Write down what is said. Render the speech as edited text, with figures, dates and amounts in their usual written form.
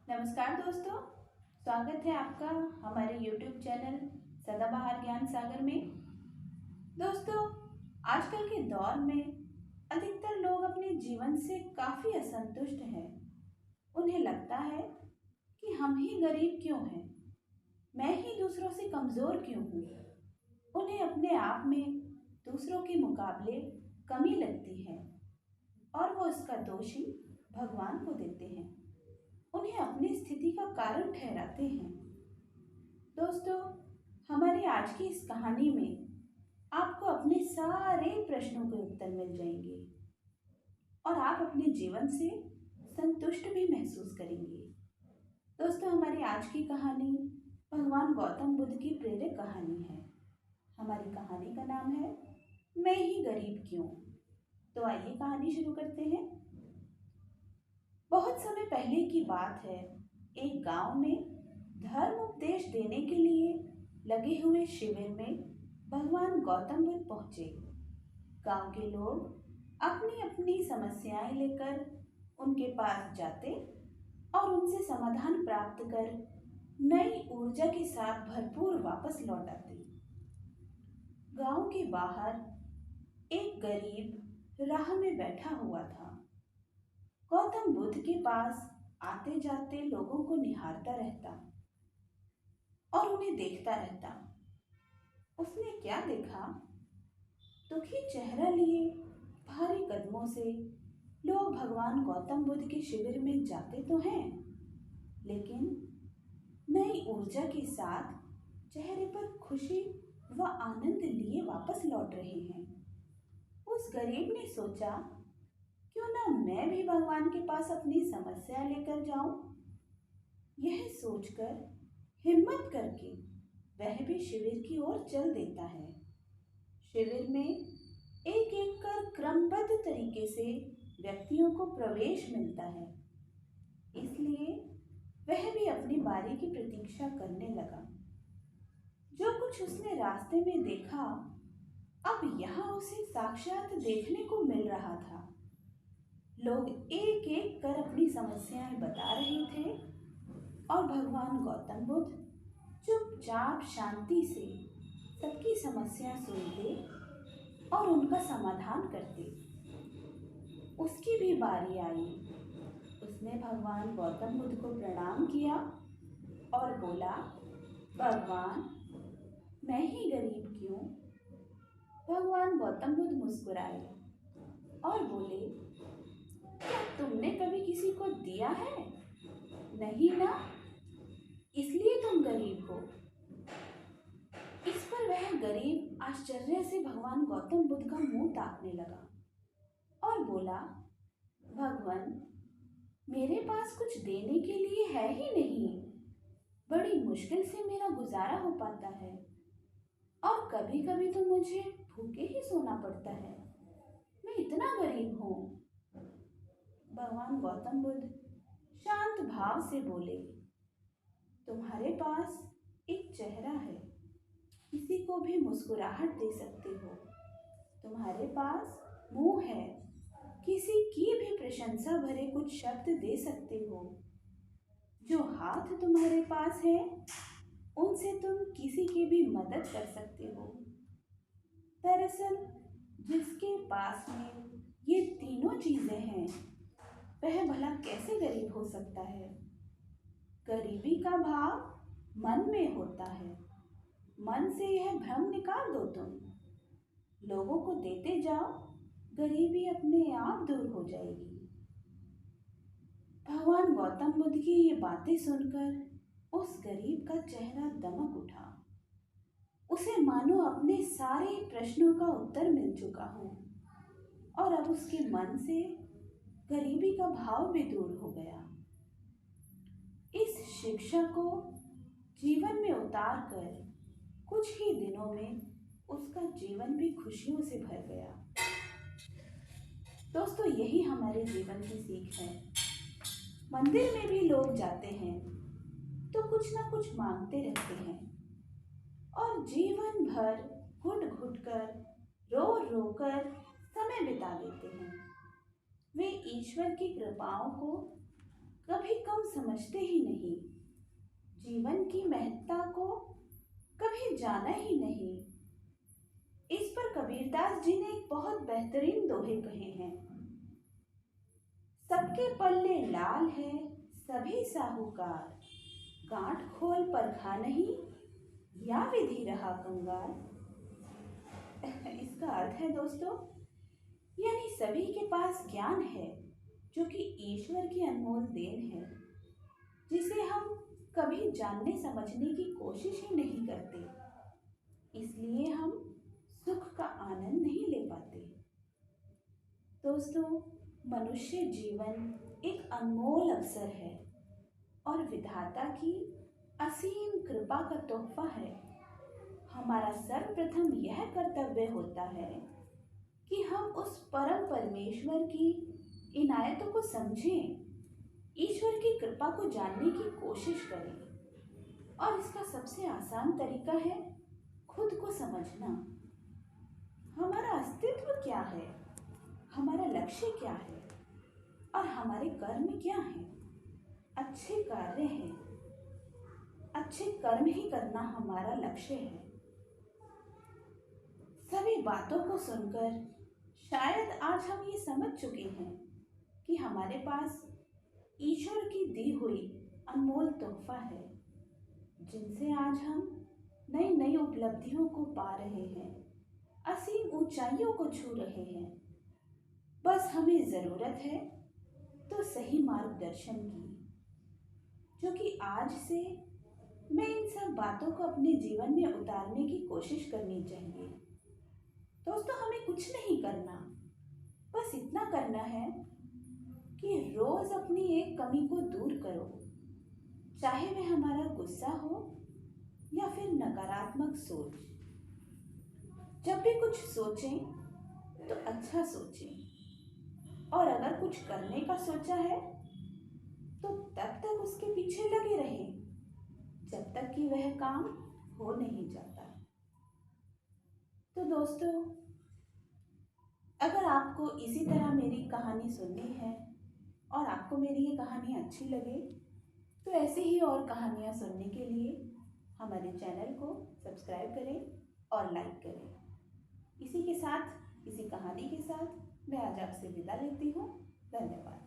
नमस्कार दोस्तों, स्वागत है आपका हमारे YouTube चैनल सदाबहार ज्ञान सागर में। दोस्तों, आजकल के दौर में अधिकतर लोग अपने जीवन से काफ़ी असंतुष्ट हैं। उन्हें लगता है कि हम ही गरीब क्यों हैं, मैं ही दूसरों से कमज़ोर क्यों हूँ। उन्हें अपने आप में दूसरों के मुकाबले कमी लगती है और वो इसका दोषी भगवान को देते हैं। उन्हें अपनी स्थिति का कारण ठहराते हैं। दोस्तों, हमारी आज की इस कहानी में आपको अपने सारे प्रश्नों के उत्तर मिल जाएंगे और आप अपने जीवन से संतुष्ट भी महसूस करेंगे। दोस्तों, हमारी आज की कहानी भगवान गौतम बुद्ध की प्रेरक कहानी है। हमारी कहानी का नाम है मैं ही गरीब क्यों। तो आइए कहानी शुरू करते हैं। बहुत समय पहले की बात है। एक गांव में धर्म उपदेश देने के लिए लगे हुए शिविर में भगवान गौतम बुद्ध पहुंचे। गांव के लोग अपनी अपनी समस्याएं लेकर उनके पास जाते और उनसे समाधान प्राप्त कर नई ऊर्जा के साथ भरपूर वापस लौट आते। गांव के बाहर एक गरीब राह में बैठा हुआ था। गौतम बुद्ध के पास आते जाते लोगों को निहारता रहता और उन्हें देखता रहता। उसने क्या देखा? दुखी चेहरा लिए भारी कदमों से लोग भगवान गौतम बुद्ध के शिविर में जाते तो हैं, लेकिन नई ऊर्जा के साथ चेहरे पर खुशी व आनंद लिए वापस लौट रहे हैं। उस गरीब ने सोचा, क्यों ना मैं भी भगवान के पास अपनी समस्या लेकर जाऊं। यह सोचकर हिम्मत करके वह भी शिविर की ओर चल देता है। शिविर में एक एक कर क्रमबद्ध तरीके से व्यक्तियों को प्रवेश मिलता है, इसलिए वह भी अपनी बारी की प्रतीक्षा करने लगा। जो कुछ उसने रास्ते में देखा, अब यहाँ उसे साक्षात देखने को मिल रहा था। लोग एक एक कर अपनी समस्याएं बता रहे थे और भगवान गौतम बुद्ध चुपचाप शांति से सबकी समस्या सुनते और उनका समाधान करते। उसकी भी बारी आई। उसने भगवान गौतम बुद्ध को प्रणाम किया और बोला, भगवान, मैं ही गरीब क्यों। भगवान गौतम बुद्ध मुस्कुराए और बोले, क्या तुमने कभी किसी को दिया है? नहीं ना, इसलिए तुम गरीब हो। इस पर वह गरीब आश्चर्य से भगवान गौतम बुद्ध का मुंह ताकने लगा और बोला, भगवान, मेरे पास कुछ देने के लिए है ही नहीं। बड़ी मुश्किल से मेरा गुजारा हो पाता है और कभी कभी तो मुझे भूखे ही सोना पड़ता है। मैं इतना गरीब हूँ। भगवान गौतम बुद्ध शांत भाव से बोले, तुम्हारे पास एक चेहरा है, किसी को भी मुस्कुराहट दे सकते हो। तुम्हारे पास मुंह है, किसी की भी प्रशंसा भरे कुछ शब्द दे सकते हो। जो हाथ तुम्हारे पास है, उनसे तुम किसी की भी मदद कर सकते हो। दरअसल जिसके पास में ये तीनों चीजें हैं, वह भला कैसे गरीब हो सकता है। गरीबी का भाव मन में होता है। मन से यह भ्रम निकाल दो। तुम लोगों को देते जाओ, गरीबी अपने आप दूर हो जाएगी। भगवान गौतम बुद्ध की ये बातें सुनकर उस गरीब का चेहरा दमक उठा। उसे मानो अपने सारे प्रश्नों का उत्तर मिल चुका हो और अब उसके मन से गरीबी का भाव भी दूर हो गया। इस शिक्षा को जीवन में उतार कर कुछ ही दिनों में उसका जीवन भी खुशियों से भर गया। दोस्तों, यही हमारे जीवन की सीख है। मंदिर में भी लोग जाते हैं तो कुछ ना कुछ मांगते रहते हैं और जीवन भर घुट घुट कर रो रो कर समय बिता देते हैं। वे ईश्वर की कृपाओं को कभी कम समझते ही नहीं, जीवन की महत्ता को कभी जाना ही नहीं। इस पर कबीरदास जी ने एक बहुत बेहतरीन दोहे कहे हैं। सबके पल्ले लाल है सभी साहूकार, गांठ खोल परखा नहीं या विधि रहा कंगाल। इसका अर्थ है दोस्तों, यानी सभी के पास ज्ञान है जो कि ईश्वर की अनमोल देन है, जिसे हम कभी जानने समझने की कोशिश ही नहीं करते, इसलिए हम सुख का आनंद नहीं ले पाते। दोस्तों, मनुष्य जीवन एक अनमोल अवसर है और विधाता की असीम कृपा का तोहफा है। हमारा सर्वप्रथम यह कर्तव्य होता है कि हम उस परम परमेश्वर की इनायतों को समझें, ईश्वर की कृपा को जानने की कोशिश करें। और इसका सबसे आसान तरीका है खुद को समझना। हमारा अस्तित्व क्या है, हमारा लक्ष्य क्या है और हमारे कर्म क्या हैं। अच्छे कार्य हैं, अच्छे कर्म ही करना हमारा लक्ष्य है। सभी बातों को सुनकर शायद आज हम ये समझ चुके हैं कि हमारे पास ईश्वर की दी हुई अनमोल तोहफा है, जिनसे आज हम नई नई उपलब्धियों को पा रहे हैं, असीम ऊंचाइयों को छू रहे हैं। बस हमें ज़रूरत है तो सही मार्गदर्शन की, जो कि आज से मैं इन सब बातों को अपने जीवन में उतारने की कोशिश करनी चाहिए। दोस्तों, हमें कुछ नहीं करना, बस इतना करना है कि रोज अपनी एक कमी को दूर करो, चाहे वह हमारा गुस्सा हो या फिर नकारात्मक सोच। जब भी कुछ सोचें तो अच्छा सोचें, और अगर कुछ करने का सोचा है तो तब तक उसके पीछे लगे रहें जब तक कि वह काम हो नहीं जाता। तो दोस्तों, अगर आपको इसी तरह मेरी कहानी सुननी है और आपको मेरी ये कहानी अच्छी लगे, तो ऐसे ही और कहानियाँ सुनने के लिए हमारे चैनल को सब्सक्राइब करें और लाइक करें। इसी के साथ, इसी कहानी के साथ मैं आज आपसे विदा लेती हूँ। धन्यवाद।